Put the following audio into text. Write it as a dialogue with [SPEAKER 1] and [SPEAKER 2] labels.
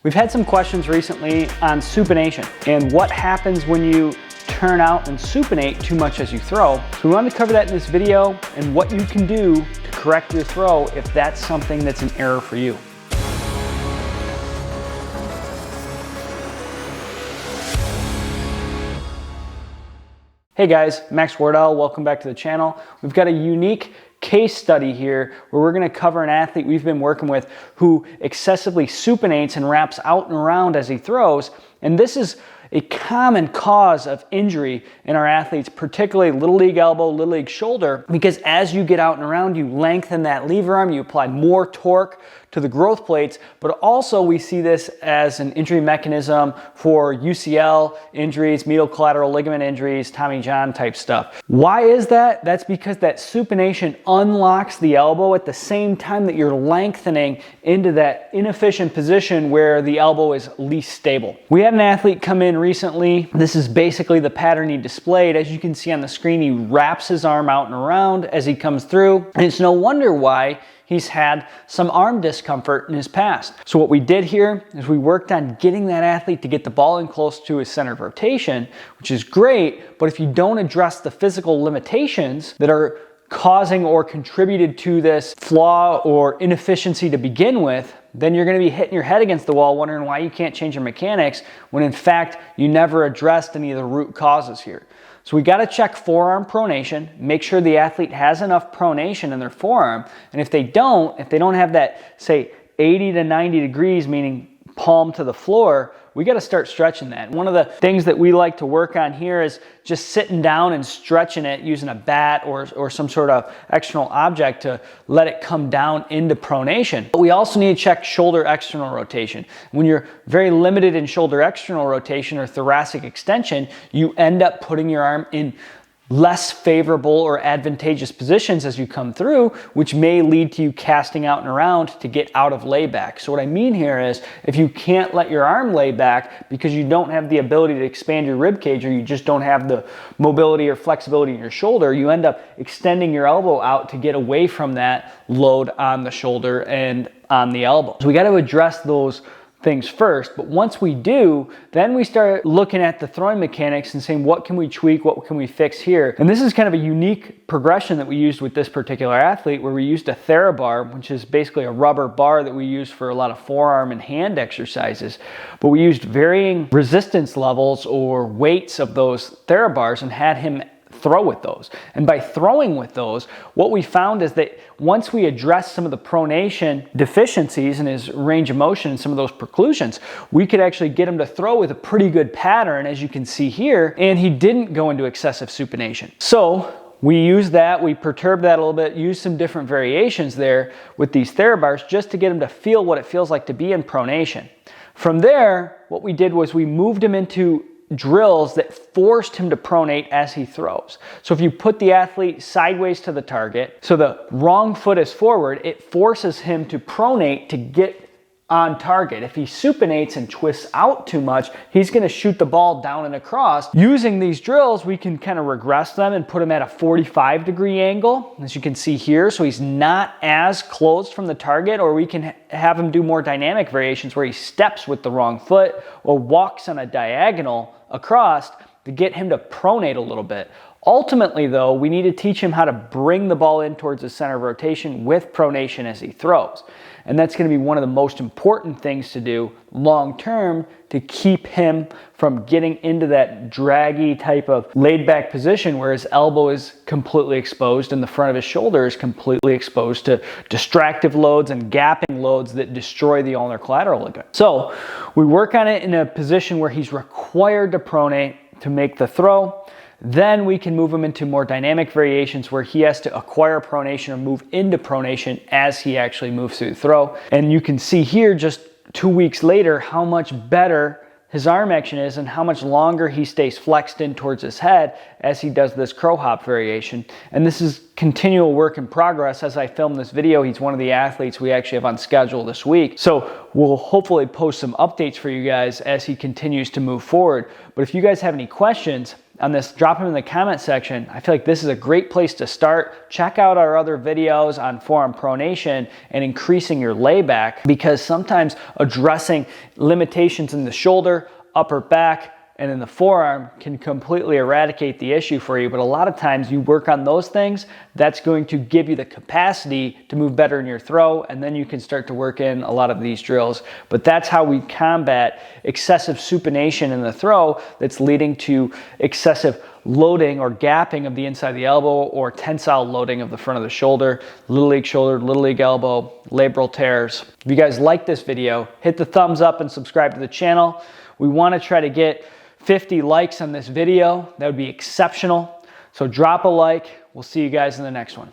[SPEAKER 1] We've had some questions recently on supination and what happens when you turn out and supinate too much as you throw. So we wanted to cover that in this video and what you can do to correct your throw if that's something that's an error for you. Hey guys, Max Wardell, welcome back to the channel. We've got a unique case study here where we're going to cover an athlete we've been working with who excessively supinates and wraps out and around as he throws. And this is a common cause of injury in our athletes, particularly little league elbow, little league shoulder, because as you get out and around, you lengthen that lever arm, you apply more torque to the growth plates, but also we see this as an injury mechanism for UCL injuries, medial collateral ligament injuries, Tommy John type stuff. Why is that? That's because that supination unlocks the elbow at the same time that you're lengthening into that inefficient position where the elbow is least stable. We had an athlete come in recently. This is basically the pattern he displayed. As you can see on the screen, he wraps his arm out and around as he comes through, and it's no wonder why he's had some arm discomfort in his past. So what we did here is we worked on getting that athlete to get the ball in close to his center of rotation, which is great, but if you don't address the physical limitations that are causing or contributed to this flaw or inefficiency to begin with, then you're going to be hitting your head against the wall wondering why you can't change your mechanics when in fact you never addressed any of the root causes here. So we got to check forearm pronation, make sure the athlete has enough pronation in their forearm, and if they don't have that, say, 80 to 90 degrees, meaning palm to the floor, we got to start stretching that. One of the things that we like to work on here is just sitting down and stretching it using a bat or some sort of external object to let it come down into pronation. But we also need to check shoulder external rotation. When you're very limited in shoulder external rotation or thoracic extension, you end up putting your arm in less favorable or advantageous positions as you come through, which may lead to you casting out and around to get out of layback. So what I mean here is if you can't let your arm lay back because you don't have the ability to expand your rib cage or you just don't have the mobility or flexibility in your shoulder, you end up extending your elbow out to get away from that load on the shoulder and on the elbow. So we got to address those things first, but once we do, then we start looking at the throwing mechanics and saying what can we tweak, what can we fix here. And this is kind of a unique progression that we used with this particular athlete where we used a TheraBar, which is basically a rubber bar that we use for a lot of forearm and hand exercises, but we used varying resistance levels or weights of those TheraBars and had him throw with those. And by throwing with those, what we found is that once we address some of the pronation deficiencies in his range of motion and some of those preclusions, we could actually get him to throw with a pretty good pattern, as you can see here, and he didn't go into excessive supination. So we used that, we perturbed that a little bit, used some different variations there with these TheraBars just to get him to feel what it feels like to be in pronation. From there, what we did was we moved him into drills that forced him to pronate as he throws. So if you put the athlete sideways to the target, so the wrong foot is forward, it forces him to pronate to get on target. If he supinates and twists out too much, he's going to shoot the ball down and across. Using these drills, we can kind of regress them and put him at a 45-degree angle, as you can see here, so he's not as closed from the target, or we can have him do more dynamic variations where he steps with the wrong foot or walks on a diagonal across to get him to pronate a little bit. Ultimately, though, we need to teach him how to bring the ball in towards the center of rotation with pronation as he throws. And that's going to be one of the most important things to do long term to keep him from getting into that draggy type of laid back position where his elbow is completely exposed and the front of his shoulder is completely exposed to distractive loads and gapping loads that destroy the ulnar collateral ligament. So we work on it in a position where he's required to pronate to make the throw. Then we can move him into more dynamic variations where he has to acquire pronation or move into pronation as he actually moves through the throw. And you can see here just 2 weeks later how much better his arm action is and how much longer he stays flexed in towards his head as he does this crow hop variation. And this is continual work in progress. As I film this video, he's one of the athletes we actually have on schedule this week. So we'll hopefully post some updates for you guys as he continues to move forward. But if you guys have any questions, on this, drop them in the comment section. I feel like this is a great place to start. Check out our other videos on forearm pronation and increasing your layback, because sometimes addressing limitations in the shoulder, upper back, and in the forearm can completely eradicate the issue for you. But a lot of times you work on those things, that's going to give you the capacity to move better in your throw, and then you can start to work in a lot of these drills. But that's how we combat excessive supination in the throw that's leading to excessive loading or gapping of the inside of the elbow, or tensile loading of the front of the shoulder, little league shoulder, little league elbow, labral tears. If you guys like this video, hit the thumbs up and subscribe to the channel. We want to try to get 50 likes on this video. That would be exceptional. So drop a like. We'll see you guys in the next one.